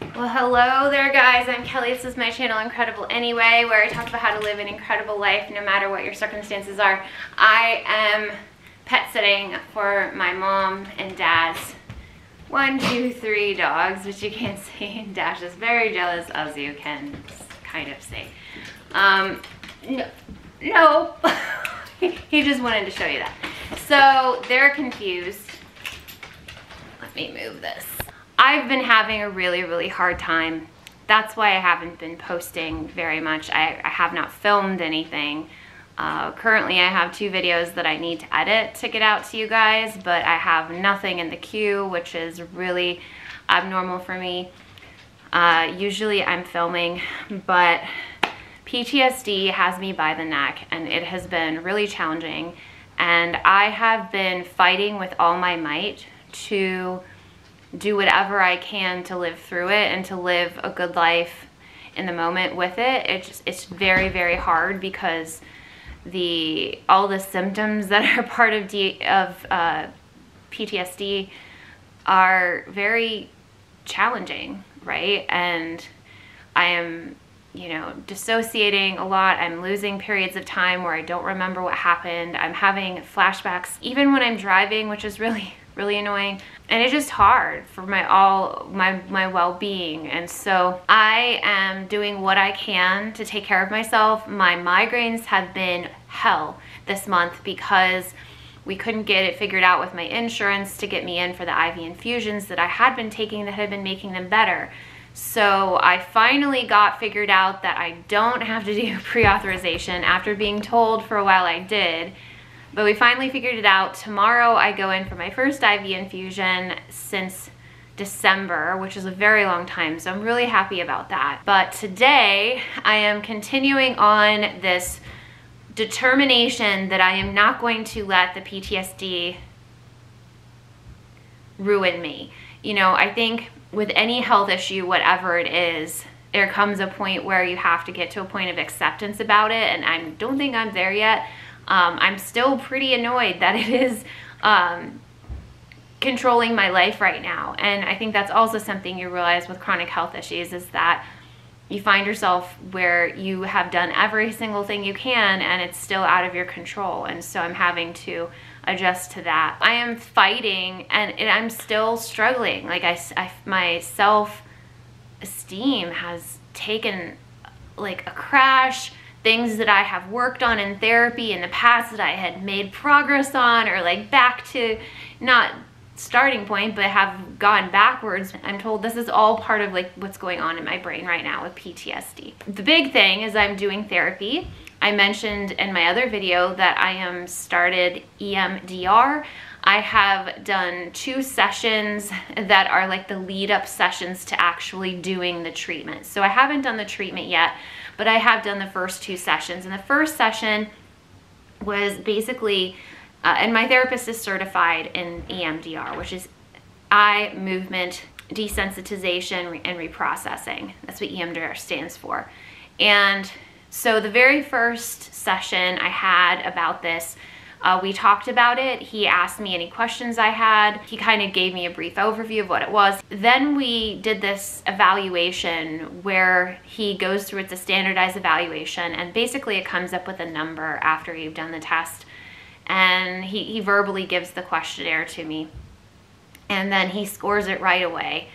Well, hello there guys, I'm Kelly. This is my channel Incredible Anyway, where I talk about how to live an incredible life no matter what your circumstances are. I am pet sitting for my mom and dad's 1, 2, 3 dogs, which you can't see. Dash is very jealous, as you can kind of see. No. He just wanted to show you that. So they're confused. Let me move this. I've been having a really hard time. That's why I haven't been posting very much. I have not filmed anything. Currently I have 2 videos that I need to edit to get out to you guys, but I have nothing in the queue, which is really abnormal for me. Usually I'm filming, but PTSD has me by the neck and it has been really challenging. And I have been fighting with all my might to do whatever I can to live through it and to live a good life in the moment with it. It's very hard because all the symptoms that are part of PTSD are very challenging, right? And I am, dissociating a lot. I'm losing periods of time where I don't remember what happened. I'm having flashbacks even when I'm driving, which is really annoying, and it's just hard for my well-being. And so I am doing what I can to take care of myself. My migraines have been hell this month because we couldn't get it figured out with my insurance to get me in for the IV infusions that I had been taking that had been making them better. So I finally got figured out that I don't have to do pre-authorization after being told for a while I did. But we finally figured it out. Tomorrow I go in for my first IV infusion since December, which is a very long time, so I'm really happy about that. But today I am continuing on this determination that I am not going to let the PTSD ruin me. I think with any health issue, whatever it is, there comes a point where you have to get to a point of acceptance about it, and I don't think I'm there yet. I'm still pretty annoyed that it is controlling my life right now. And I think that's also something you realize with chronic health issues, is that you find yourself where you have done every single thing you can and it's still out of your control. And so I'm having to adjust to that. I am fighting and I'm still struggling. Like my self-esteem has taken like a crash. Things that I have worked on in therapy in the past that I had made progress on, or like back to not starting point but have gone backwards. I'm told this is all part of like what's going on in my brain right now with PTSD. The big thing is I'm doing therapy. I mentioned in my other video that I am started EMDR. I have done 2 sessions that are like the lead up sessions to actually doing the treatment. So I haven't done the treatment yet, but I have done the first 2 sessions. And the first session was basically, and my therapist is certified in EMDR, which is eye movement desensitization and reprocessing. That's what EMDR stands for. And so the very first session I had about this, we talked about it. He asked me any questions I had. He kind of gave me a brief overview of what it was. Then we did this evaluation where he goes through, it's a standardized evaluation, and basically it comes up with a number after you've done the test. And he verbally gives the questionnaire to me. And then he scores it right away.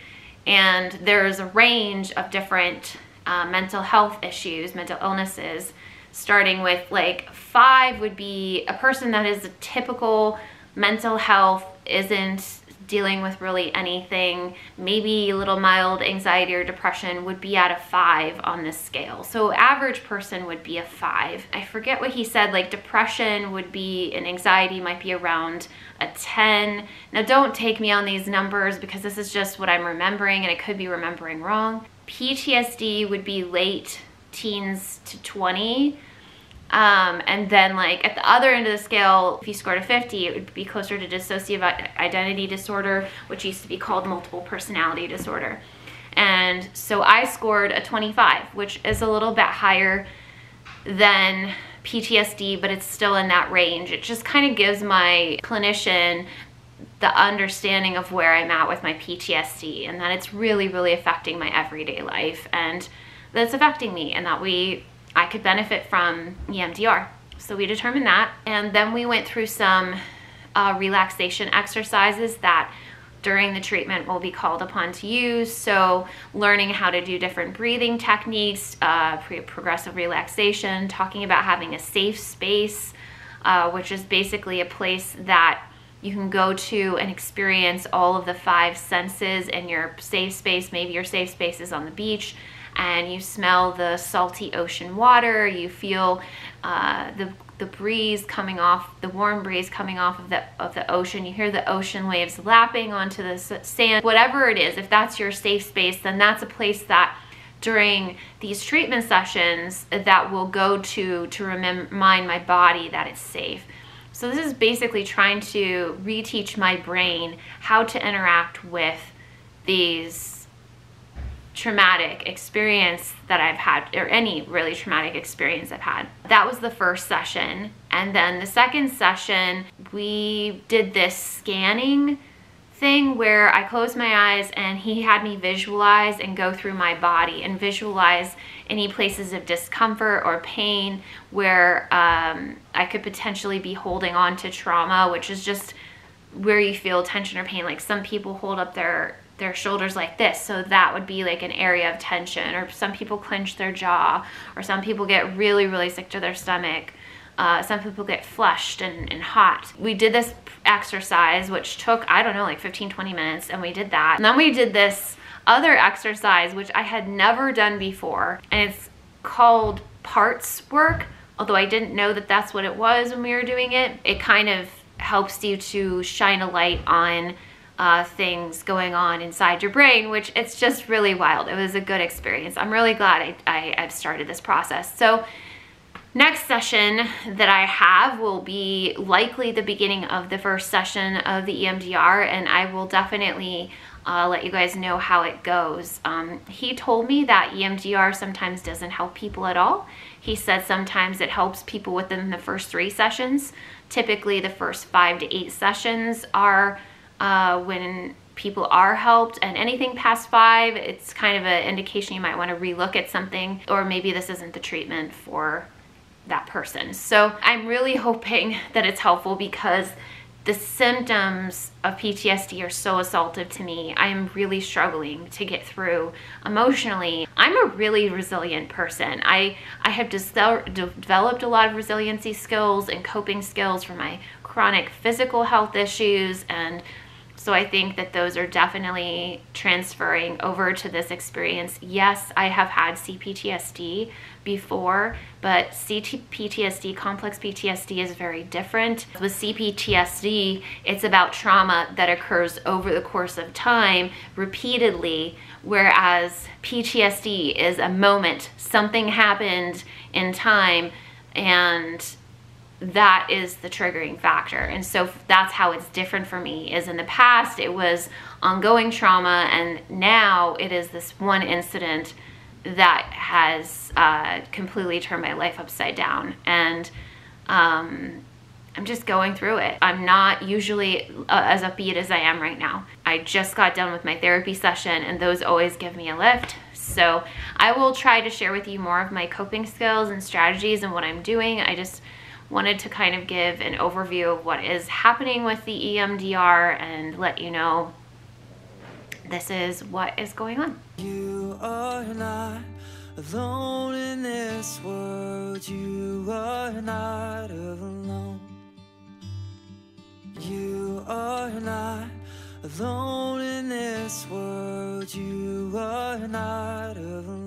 And there's a range of different mental health issues, mental illnesses, starting with like 5 would be a person that is a typical mental health, isn't dealing with really anything, maybe a little mild anxiety or depression, would be at a 5 on this scale. So average person would be a 5. I forget what he said, like depression would be, and anxiety might be around a 10. Now don't take me on these numbers because this is just what I'm remembering and I could be remembering wrong. PTSD would be late teens to 20. And then like at the other end of the scale, if you scored a 50, it would be closer to dissociative identity disorder, which used to be called multiple personality disorder. And so I scored a 25, which is a little bit higher than PTSD, but it's still in that range. It just kind of gives my clinician the understanding of where I'm at with my PTSD, and that it's really, really affecting my everyday life, and that it's affecting me, and that I could benefit from EMDR. So we determined that, and then we went through some relaxation exercises that during the treatment will be called upon to use. So learning how to do different breathing techniques, progressive relaxation, talking about having a safe space, which is basically a place that you can go to and experience all of the 5 senses in your safe space. Maybe your safe space is on the beach and you smell the salty ocean water, you feel the breeze coming off, the warm breeze coming off of the ocean. You hear the ocean waves lapping onto the sand. Whatever it is, if that's your safe space, then that's a place that during these treatment sessions that will go to remind my body that it's safe. So this is basically trying to reteach my brain how to interact with these traumatic experience that I've had, or any really traumatic experience I've had. That was the first session. And then the second session, we did this scanning thing where I closed my eyes and he had me visualize and go through my body and visualize any places of discomfort or pain where I could potentially be holding on to trauma, which is just where you feel tension or pain. Like some people hold up their shoulders like this, so that would be like an area of tension, or some people clench their jaw, or some people get really, really sick to their stomach. Some people get flushed and hot. We did this exercise, which took, I don't know, like 15-20 minutes, and we did that. And then we did this other exercise, which I had never done before, and it's called parts work, although I didn't know that that's what it was when we were doing it. It kind of helps you to shine a light on things going on inside your brain, which it's just really wild. It was a good experience. I'm really glad I've started this process. So next session that I have will be likely the beginning of the first session of the EMDR, and I will definitely let you guys know how it goes. He told me that EMDR sometimes doesn't help people at all. He said sometimes it helps people within the first 3 sessions. Typically the first 5 to 8 sessions are when people are helped, and anything past 5, it's kind of an indication you might want to relook at something, or maybe this isn't the treatment for that person. So I'm really hoping that it's helpful, because the symptoms of PTSD are so assaultive to me. I am really struggling to get through emotionally. I'm a really resilient person. I have developed a lot of resiliency skills and coping skills for my chronic physical health issues, and so I think that those are definitely transferring over to this experience. Yes, I have had CPTSD before, but CPTSD, complex PTSD, is very different. With CPTSD, it's about trauma that occurs over the course of time repeatedly, whereas PTSD is a moment. Something happened in time, and that is the triggering factor. And so that's how it's different for me, is in the past it was ongoing trauma, and now it is this one incident that has completely turned my life upside down. And I'm just going through it. I'm not usually as upbeat as I am right now. I just got done with my therapy session, and those always give me a lift. So I will try to share with you more of my coping skills and strategies and what I'm doing. I just wanted to kind of give an overview of what is happening with the EMDR and let you know this is what is going on. You are not alone in this world. You are not alone. You are not alone in this world. You are not alone.